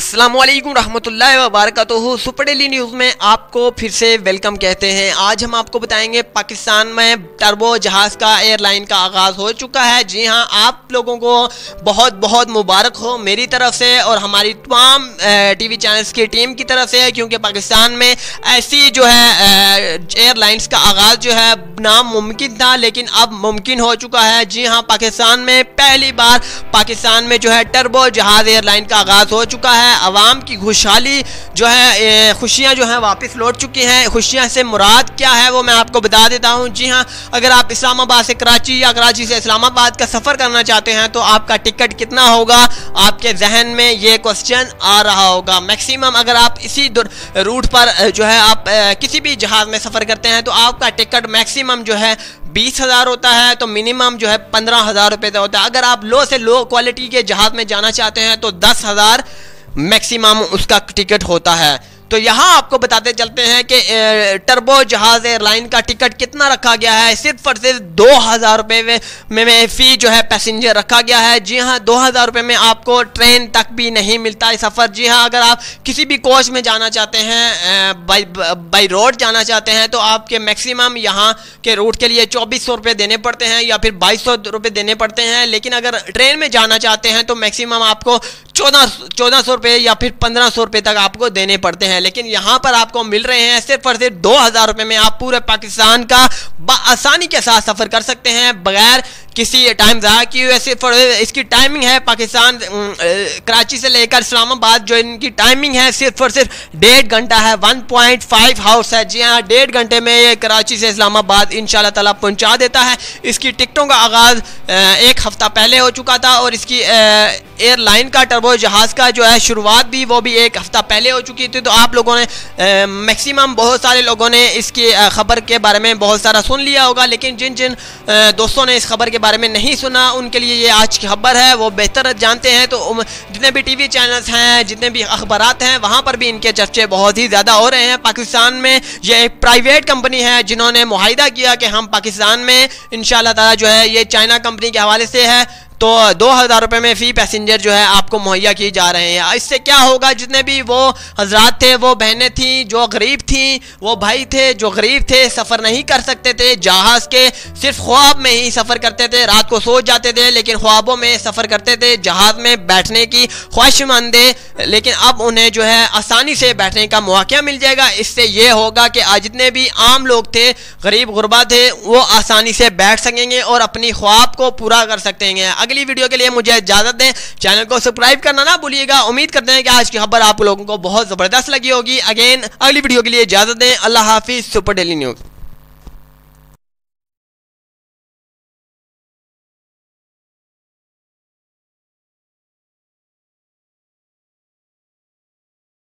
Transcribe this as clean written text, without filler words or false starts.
अस्सलामुअलैकुम रहमतुल्लाहि व बरकातुहू। सुपर डेली न्यूज़ में आपको फिर से वेलकम कहते हैं। आज हम आपको बताएंगे पाकिस्तान में टर्बो जहाज़ का एयरलाइन का आगाज़ हो चुका है। जी हां, आप लोगों को बहुत बहुत मुबारक हो मेरी तरफ से और हमारी तमाम टीवी चैनल्स की टीम की तरफ से, क्योंकि पाकिस्तान में ऐसी जो है एयरलाइंस का आगाज़ जो है नामुमकिन था, लेकिन अब मुमकिन हो चुका है। जी हाँ, पाकिस्तान में पहली बार पाकिस्तान में जो है टर्बो जहाज़ एयरलाइन का आगाज़ हो चुका है। अवाम की खुशहाली जो है, खुशियाँ जो हैं वापस लौट चुकी हैं। खुशियाँ से मुराद क्या है वो मैं आपको बता देता हूँ। जी हाँ, अगर आप इस्लामाबाद से कराची या कराची से इस्लामाबाद का सफ़र करना चाहते हैं तो आपका टिकट कितना होगा, आपके जहन में ये क्वेश्चन आ रहा होगा। मैक्सिमम अगर आप इसी रूट पर जो है आप किसी भी जहाज़ में सफ़र करते हैं तो आपका टिकट मैक्सिमम जो है 20,000 होता है, तो मिनिमम जो है 15,000 रुपये का होता है। अगर आप लो से लो क्वालिटी के जहाज़ में जाना चाहते हैं तो 10,000 मैक्सिमम उसका टिकट होता है। तो यहाँ आपको बताते चलते हैं कि टर्बो जहाज़ एयरलाइन का टिकट कितना रखा गया है। सिर्फ और सिर्फ 2,000 रुपये में फ़ी जो है पैसेंजर रखा गया है। जी हाँ, 2,000 रुपये में आपको ट्रेन तक भी नहीं मिलता है सफ़र। जी हाँ, अगर आप किसी भी कोच में जाना चाहते हैं, बाई रोड जाना चाहते हैं, तो आपके मैक्सिमम यहाँ के रूट के लिए 2,400 रुपये देने पड़ते हैं या फिर 2,200 रुपये देने पड़ते हैं। लेकिन अगर ट्रेन में जाना चाहते हैं तो मैक्सिमम आपको 1,400 रुपये या फिर 1,500 रुपये तक आपको देने पड़ते हैं। लेकिन यहाँ पर आपको मिल रहे हैं सिर्फ और सिर्फ 2,000 रुपये में आप पूरे पाकिस्तान का आसानी के साथ सफ़र कर सकते हैं बगैर किसी टाइम ज़ाया किए हुए। सिर्फ इसकी टाइमिंग है पाकिस्तान कराची से लेकर इस्लामाबाद, जो इनकी टाइमिंग है सिर्फ और सिर्फ 1.5 घंटा है, 1.5 हाउस है। जी हाँ, 1.5 घंटे में ये कराची से इस्लामाबाद इंशाल्लाह ताला पहुँचा देता है। इसकी टिकटों का आगाज़ 1 हफ़्ता पहले हो चुका था और इसकी एयरलाइन का टर्बो जहाज़ का जो है शुरुआत भी वो भी 1 हफ़्ता पहले हो चुकी थी। तो आप लोगों ने मैक्सिमम बहुत सारे लोगों ने इसकी ख़बर के बारे में बहुत सारा सुन लिया होगा, लेकिन जिन जिन दोस्तों ने इस खबर के बारे में नहीं सुना उनके लिए ये आज की खबर है, वो बेहतर जानते हैं। तो जितने भी टीवी चैनल्स हैं, जितने भी अखबारात हैं, वहाँ पर भी इनके चर्चे बहुत ही ज़्यादा हो रहे हैं। पाकिस्तान में ये एक प्राइवेट कंपनी है जिन्होंने मुआहिदा किया कि हम पाकिस्तान में इंशाल्लाह ताला जो है, ये चाइना कंपनी के हवाले से है, तो 2,000 रुपये में फ़ी पैसेंजर जो है आपको मुहैया किए जा रहे हैं। इससे क्या होगा, जितने भी वो हजरात थे, वो बहनें थीं जो गरीब थीं, वो भाई थे जो गरीब थे, सफ़र नहीं कर सकते थे जहाज़ के, सिर्फ ख्वाब में ही सफ़र करते थे, रात को सो जाते थे लेकिन ख्वाबों में सफ़र करते थे, जहाज़ में बैठने की ख्वाहिशमंद थे। लेकिन अब उन्हें जो है आसानी से बैठने का मौका मिल जाएगा। इससे ये होगा कि आज जितने भी आम लोग थे, गरीब गुरबा थे, वो आसानी से बैठ सकेंगे और अपनी ख्वाब को पूरा कर सकते हैं। अगली वीडियो के लिए मुझे इजाजत दें। चैनल को सब्सक्राइब करना ना भूलिएगा। उम्मीद करते हैं कि आज की खबर आप लोगों को बहुत जबरदस्त लगी होगी। अगेन अगली वीडियो के लिए इजाजत दें। अल्लाह हाफिज। Super daily news.